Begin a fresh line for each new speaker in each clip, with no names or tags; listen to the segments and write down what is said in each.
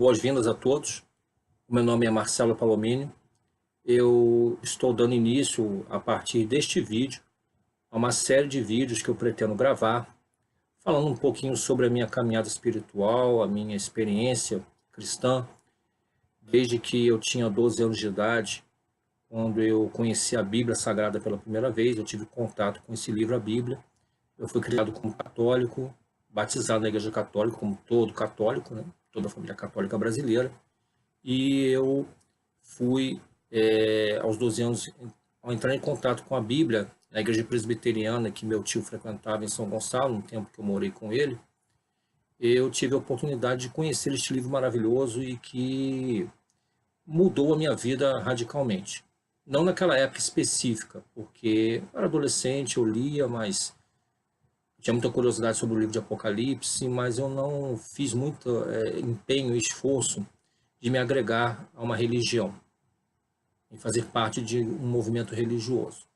Boas-vindas a todos. O meu nome é Marcelo Palomini. Eu estou dando início, a partir deste vídeo, a uma série de vídeos que eu pretendo gravar, falando um pouquinho sobre a minha caminhada espiritual, a minha experiência cristã, desde que eu tinha 12 anos de idade, quando eu conheci a Bíblia Sagrada pela primeira vez. Eu tive contato com esse livro, a Bíblia. Eu fui criado como católico, batizado na Igreja Católica, como todo católico, né? Toda a família católica brasileira. E eu fui, aos 12 anos, ao entrar em contato com a Bíblia, na Igreja Presbiteriana, que meu tio frequentava em São Gonçalo, no tempo que eu morei com ele, eu tive a oportunidade de conhecer este livro maravilhoso e que mudou a minha vida radicalmente. Não naquela época específica, porque eu era adolescente, eu lia, mas tinha muita curiosidade sobre o livro de Apocalipse, mas eu não fiz muito empenho e esforço de me agregar a uma religião, em fazer parte de um movimento religioso.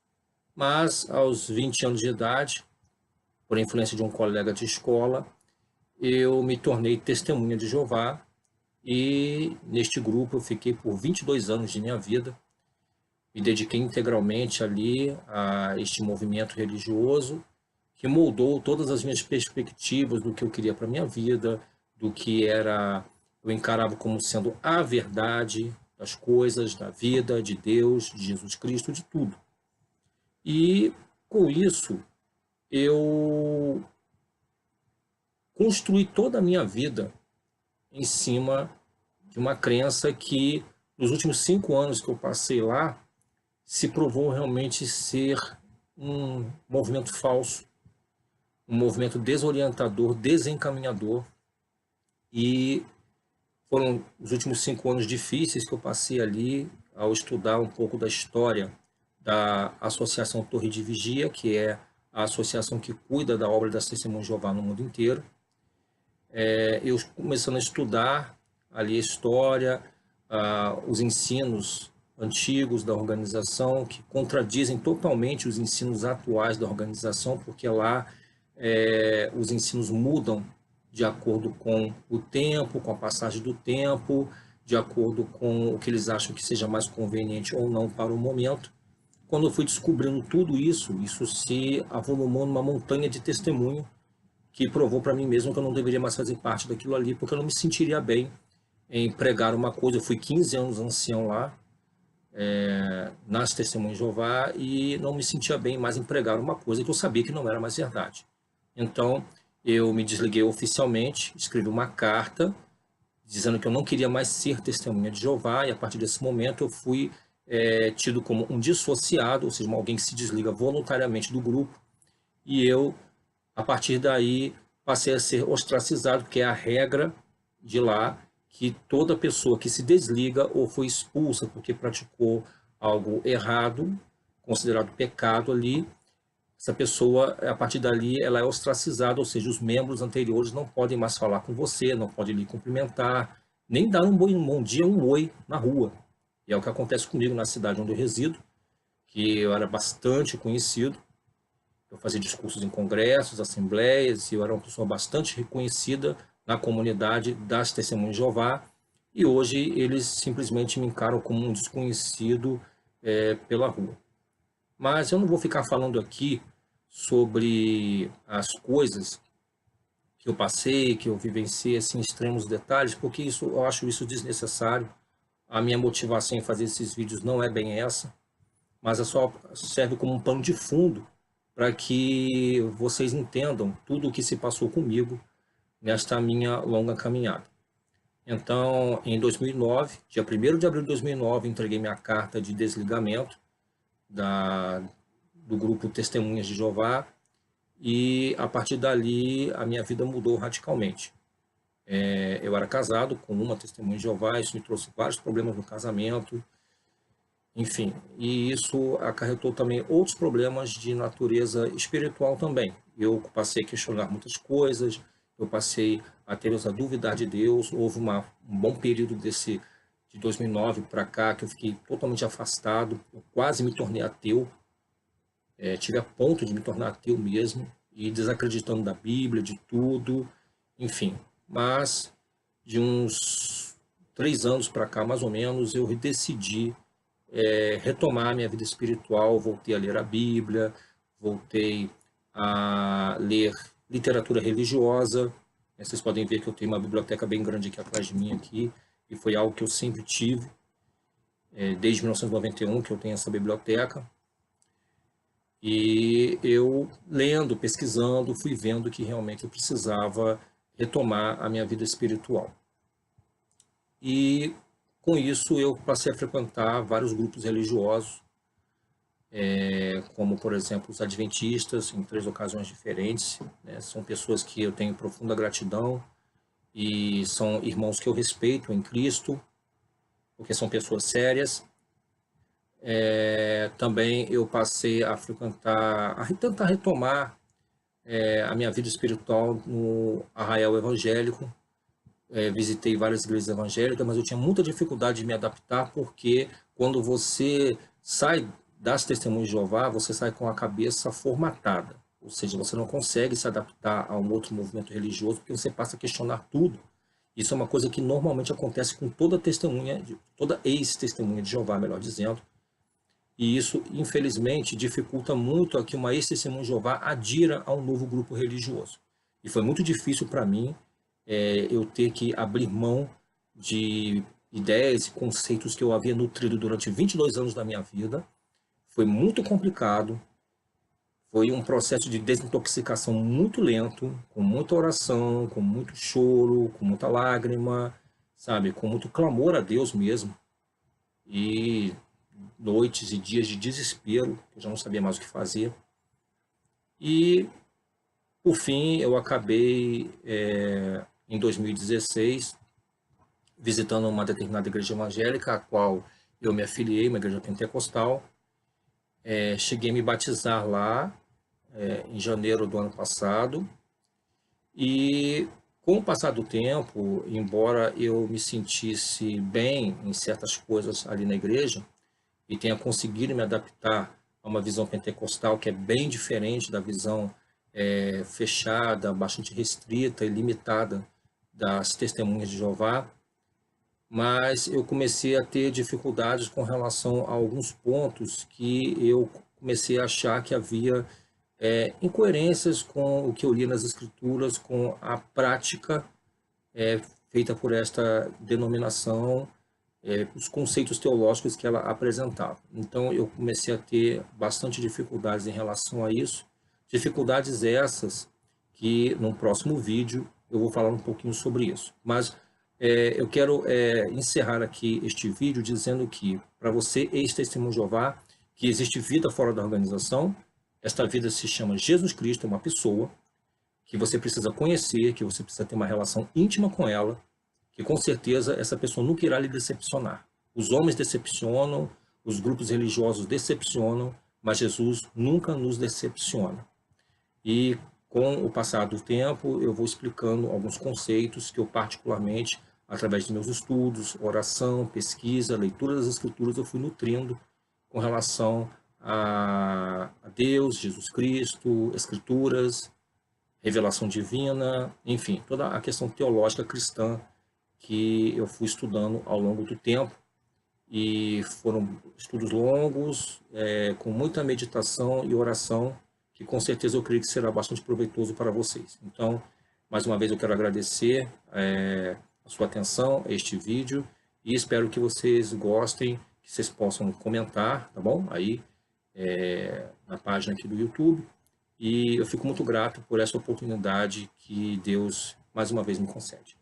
Mas, aos 20 anos de idade, por influência de um colega de escola, eu me tornei testemunha de Jeová e, neste grupo, eu fiquei por 22 anos de minha vida. Me dediquei integralmente ali a este movimento religioso, que moldou todas as minhas perspectivas do que eu queria para a minha vida, do que eu encarava como sendo a verdade das coisas, da vida, de Deus, de Jesus Cristo, de tudo. E, com isso, eu construí toda a minha vida em cima de uma crença que, nos últimos 5 anos que eu passei lá, se provou realmente ser um movimento falso, um movimento desorientador, desencaminhador. E foram os últimos 5 anos difíceis que eu passei ali ao estudar um pouco da história da Associação Torre de Vigia, que é a associação que cuida da obra das Testemunhas de Jeová no mundo inteiro. Eu começando a estudar ali a história, os ensinos antigos da organização, que contradizem totalmente os ensinos atuais da organização, porque lá os ensinos mudam de acordo com o tempo, com a passagem do tempo, de acordo com o que eles acham que seja mais conveniente ou não para o momento. Quando eu fui descobrindo tudo isso, isso se avolumou numa montanha de testemunho que provou para mim mesmo que eu não deveria mais fazer parte daquilo ali, porque eu não me sentiria bem em pregar uma coisa. Eu fui 15 anos ancião lá, nas Testemunhas de Jeová, e não me sentia bem mais em pregar uma coisa que eu sabia que não era mais verdade. Então, eu me desliguei oficialmente, escrevi uma carta dizendo que eu não queria mais ser testemunha de Jeová, e a partir desse momento eu fui tido como um dissociado, ou seja, alguém que se desliga voluntariamente do grupo, e eu, a partir daí, passei a ser ostracizado, porque é a regra de lá, que toda pessoa que se desliga ou foi expulsa porque praticou algo errado, considerado pecado ali, essa pessoa, a partir dali, ela é ostracizada, ou seja, os membros anteriores não podem mais falar com você, não podem lhe cumprimentar, nem dar um bom dia, um oi na rua. E é o que acontece comigo na cidade onde eu resido, que eu era bastante conhecido. Eu fazia discursos em congressos, assembleias, e eu era uma pessoa bastante reconhecida na comunidade das Testemunhas de Jeová, e hoje eles simplesmente me encaram como um desconhecido pela rua. Mas eu não vou ficar falando aqui sobre as coisas que eu passei, que eu vivenciei assim, em extremos detalhes, porque eu acho isso desnecessário. A minha motivação em fazer esses vídeos não é bem essa, mas só serve como um pano de fundo para que vocês entendam tudo o que se passou comigo nesta minha longa caminhada. Então, em 2009, dia 1º de abril de 2009, entreguei minha carta de desligamento do grupo Testemunhas de Jeová, e a partir dali a minha vida mudou radicalmente. Eu era casado com uma Testemunha de Jeová, isso me trouxe vários problemas no casamento, enfim, e isso acarretou também outros problemas de natureza espiritual também. Eu passei a questionar muitas coisas, eu passei a ter a duvidar de Deus. Houve um bom período de 2009 para cá que eu fiquei totalmente afastado, eu quase me tornei ateu, tive a ponto de me tornar ateu mesmo, e desacreditando da Bíblia, de tudo, enfim. Mas de uns 3 anos para cá, mais ou menos, eu decidi retomar a minha vida espiritual, voltei a ler a Bíblia, voltei a ler literatura religiosa. Vocês podem ver que eu tenho uma biblioteca bem grande aqui atrás de mim, aqui, e foi algo que eu sempre tive, desde 1991 que eu tenho essa biblioteca. E eu, lendo, pesquisando, fui vendo que realmente eu precisava retomar a minha vida espiritual. E com isso eu passei a frequentar vários grupos religiosos, como por exemplo os adventistas, em 3 ocasiões diferentes, né? São pessoas que eu tenho profunda gratidão e são irmãos que eu respeito em Cristo, porque são pessoas sérias. Também eu passei a frequentar, a tentar retomar a minha vida espiritual no arraial evangélico. Visitei várias igrejas evangélicas, mas eu tinha muita dificuldade de me adaptar, porque quando você sai das Testemunhas de Jeová, você sai com a cabeça formatada, ou seja, você não consegue se adaptar a um outro movimento religioso, porque você passa a questionar tudo. Isso é uma coisa que normalmente acontece com toda testemunha, toda ex-testemunha de Jeová, melhor dizendo, e isso, infelizmente, dificulta muito a que uma ex-testemunha de Jeová adira a um novo grupo religioso. E foi muito difícil para mim eu ter que abrir mão de ideias e conceitos que eu havia nutrido durante 22 anos da minha vida. Foi muito complicado, foi um processo de desintoxicação muito lento, com muita oração, com muito choro, com muita lágrima, sabe, com muito clamor a Deus mesmo. E noites e dias de desespero, eu já não sabia mais o que fazer. E, por fim, eu acabei, em 2016, visitando uma determinada igreja evangélica, a qual eu me afiliei, uma igreja pentecostal. Cheguei a me batizar lá em janeiro do ano passado. E, com o passar do tempo, embora eu me sentisse bem em certas coisas ali na igreja, e tenha conseguido me adaptar a uma visão pentecostal que é bem diferente da visão fechada, bastante restrita e limitada das Testemunhas de Jeová, mas eu comecei a ter dificuldades com relação a alguns pontos que eu comecei a achar que havia incoerências com o que eu li nas Escrituras, com a prática feita por esta denominação, os conceitos teológicos que ela apresentava. Então eu comecei a ter bastante dificuldades em relação a isso, dificuldades essas que no próximo vídeo eu vou falar um pouquinho sobre isso. Mas eu quero encerrar aqui este vídeo dizendo que, para você, ex-testemunho de Jeová, que existe vida fora da organização. Esta vida se chama Jesus Cristo, é uma pessoa que você precisa conhecer, que você precisa ter uma relação íntima com ela, que com certeza essa pessoa nunca irá lhe decepcionar. Os homens decepcionam, os grupos religiosos decepcionam, mas Jesus nunca nos decepciona. E com o passar do tempo, eu vou explicando alguns conceitos que eu particularmente, através de meus estudos, oração, pesquisa, leitura das Escrituras, eu fui nutrindo com relação a Deus, Jesus Cristo, Escrituras, revelação divina, enfim, toda a questão teológica cristã que eu fui estudando ao longo do tempo. E foram estudos longos, com muita meditação e oração, que com certeza eu creio que será bastante proveitoso para vocês. Então, mais uma vez eu quero agradecer a sua atenção a este vídeo e espero que vocês gostem, que vocês possam comentar, tá bom? Aí na página aqui do YouTube. E eu fico muito grato por essa oportunidade que Deus mais uma vez me concede.